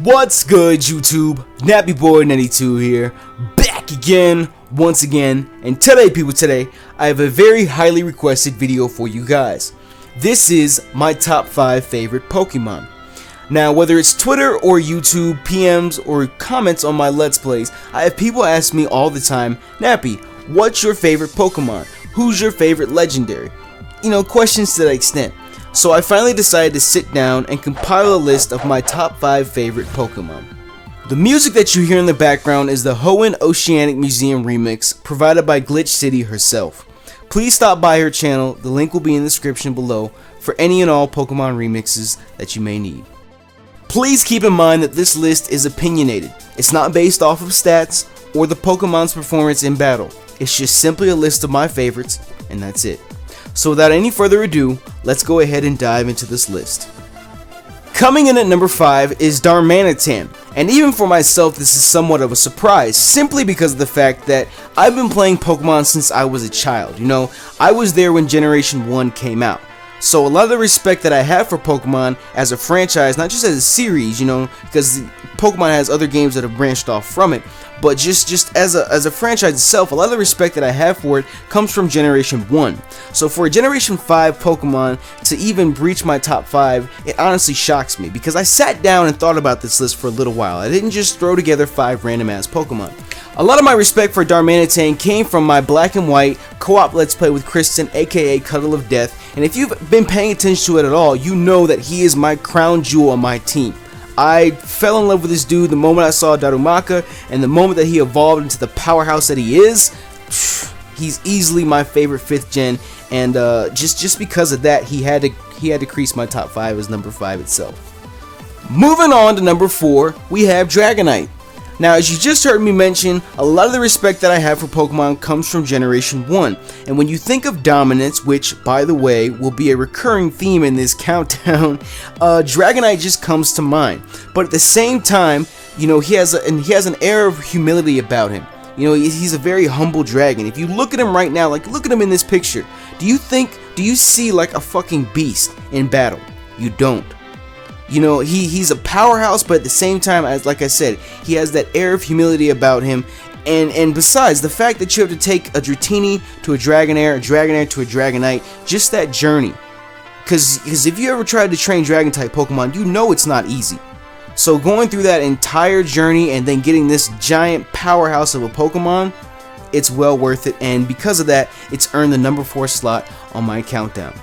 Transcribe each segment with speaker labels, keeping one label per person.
Speaker 1: What's good, YouTube? Nappy Boy 92 here, back again, once again, and today, I have a very highly requested video for you guys. This is my top 5 favorite Pokemon. Now, whether it's Twitter or YouTube, PMs, or comments on my Let's Plays, I have people ask me all the time, Nappy, what's your favorite Pokemon? Who's your favorite legendary? You know, questions to that extent. So I finally decided to sit down and compile a list of my top 5 favorite Pokemon. The music that you hear in the background is the Hoenn Oceanic Museum remix provided by Glitch City herself. Please stop by her channel, the link will be in the description below for any and all Pokemon remixes that you may need. Please keep in mind that this list is opinionated. It's not based off of stats or the Pokemon's performance in battle. It's just simply a list of my favorites, and that's it. So without any further ado, let's go ahead and dive into this list. Coming in at number 5 is Darmanitan, and even for myself this is somewhat of a surprise, simply because of the fact that I've been playing Pokemon since I was a child. You know, I was there when Generation 1 came out. So a lot of the respect that I have for Pokemon as a franchise, not just as a series, you know, because Pokemon has other games that have branched off from it, but just as a franchise itself, a lot of the respect that I have for it comes from Generation 1. So for a Generation 5 Pokemon to even breach my top 5, it honestly shocks me, because I sat down and thought about this list for a little while. I didn't just throw together 5 random ass Pokemon. A lot of my respect for Darmanitan came from my Black and White co-op Let's Play with Kristen, aka Cuddle of Death, and if you've been paying attention to it at all, you know that he is my crown jewel on my team. I fell in love with this dude the moment I saw Darumaka, and the moment that he evolved into the powerhouse that he is, he's easily my favorite 5th gen, and just because of that, he had to crease my top 5 as number 5 itself. Moving on to number 4, we have Dragonite. Now, as you just heard me mention, a lot of the respect that I have for Pokemon comes from Generation 1, and when you think of dominance, which, by the way, will be a recurring theme in this countdown, Dragonite just comes to mind. But at the same time, you know, he has an air of humility about him. You know, he's a very humble dragon. If you look at him right now, like, look at him in this picture, do you see like a fucking beast in battle? You don't. You know, he's a powerhouse, but at the same time, as like I said, he has that air of humility about him. And besides, the fact that you have to take a Dratini to a Dragonair to a Dragonite, just that journey. Because if you ever tried to train Dragon-type Pokemon, you know it's not easy. So going through that entire journey and then getting this giant powerhouse of a Pokemon, it's well worth it. And because of that, it's earned the number 4 slot on my countdown.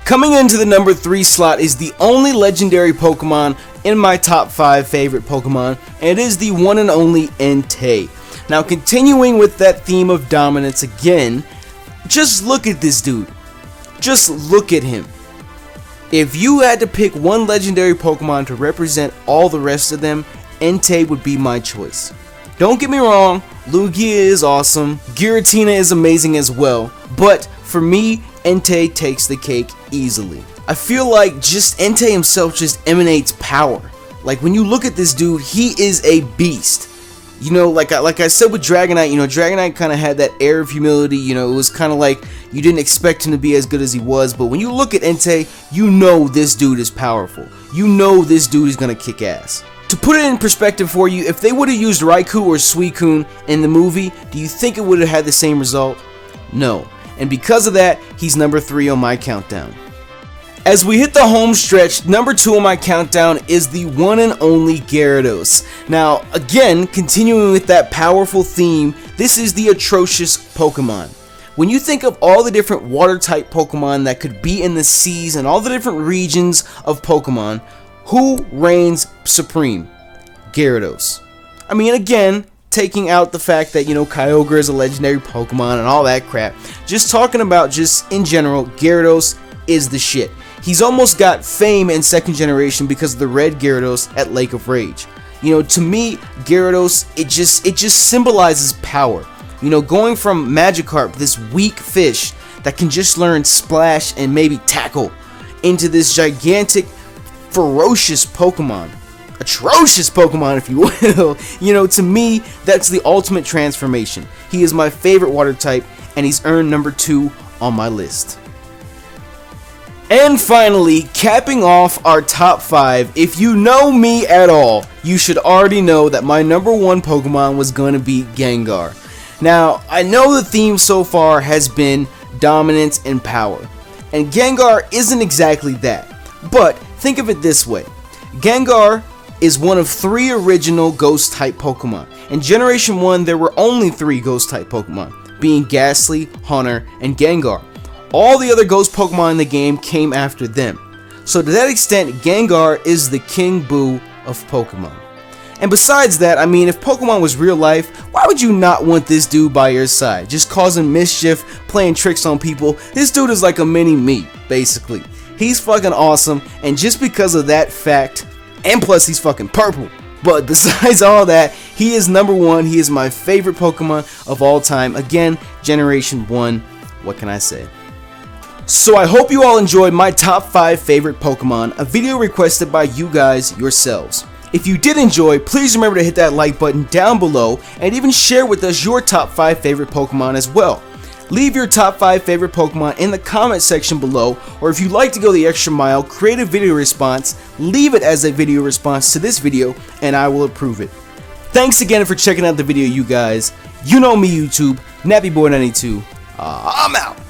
Speaker 1: Coming into the number 3 slot is the only legendary Pokemon in my top 5 favorite Pokemon, and it is the one and only Entei. Now, continuing with that theme of dominance again, just look at this dude. Just look at him. If you had to pick one legendary Pokemon to represent all the rest of them, Entei would be my choice. Don't get me wrong, Lugia is awesome, Giratina is amazing as well, but for me, Entei takes the cake easily. I feel like just Entei himself just emanates power. Like, when you look at this dude, he is a beast. You know, like I said with Dragonite, you know, Dragonite kind of had that air of humility. You know, it was kind of like you didn't expect him to be as good as he was. But when you look at Entei, you know this dude is powerful. You know this dude is going to kick ass. To put it in perspective for you, if they would have used Raikou or Suicune in the movie, do you think it would have had the same result? No. And because of that, he's number 3 on my countdown. As we hit the home stretch, number 2 on my countdown is the one and only Gyarados. Now, again, continuing with that powerful theme, this is the atrocious Pokemon. When you think of all the different water-type Pokemon that could be in the seas and all the different regions of Pokemon, who reigns supreme? Gyarados. I mean, again, taking out the fact that, you know, Kyogre is a legendary Pokemon and all that crap. Just talking about just in general, Gyarados is the shit. He's almost got fame in 2nd generation because of the red Gyarados at Lake of Rage. You know, to me, Gyarados, it just symbolizes power. You know, going from Magikarp, this weak fish that can just learn Splash and maybe Tackle, into this gigantic, ferocious Pokemon. Atrocious Pokemon, if you will. You know, to me, that's the ultimate transformation. He is my favorite water type, and he's earned number 2 on my list. And finally, capping off our top 5, if you know me at all, you should already know that my number 1 Pokemon was going to be Gengar. Now, I know the theme so far has been dominance and power, and Gengar isn't exactly that, but think of it this way. Gengar is one of 3 original Ghost-type Pokemon. In Generation 1, there were only 3 Ghost-type Pokemon, being Ghastly, Haunter, and Gengar. All the other Ghost Pokemon in the game came after them. So to that extent, Gengar is the King Boo of Pokemon. And besides that, I mean, if Pokemon was real life, why would you not want this dude by your side? Just causing mischief, playing tricks on people. This dude is like a mini me, basically. He's fucking awesome, and just because of that fact, and plus he's fucking purple. But besides all that, he is number 1. He is my favorite Pokemon of all time. Again, Generation 1. What can I say? So I hope you all enjoyed my top 5 favorite Pokemon, a video requested by you guys yourselves. If you did enjoy, please remember to hit that like button down below and even share with us your top 5 favorite Pokemon as well. Leave your top 5 favorite Pokemon in the comment section below, or if you'd like to go the extra mile, create a video response, leave it as a video response to this video, and I will approve it. Thanks again for checking out the video, you guys. You know me, YouTube, NappyBoy92. I'm out.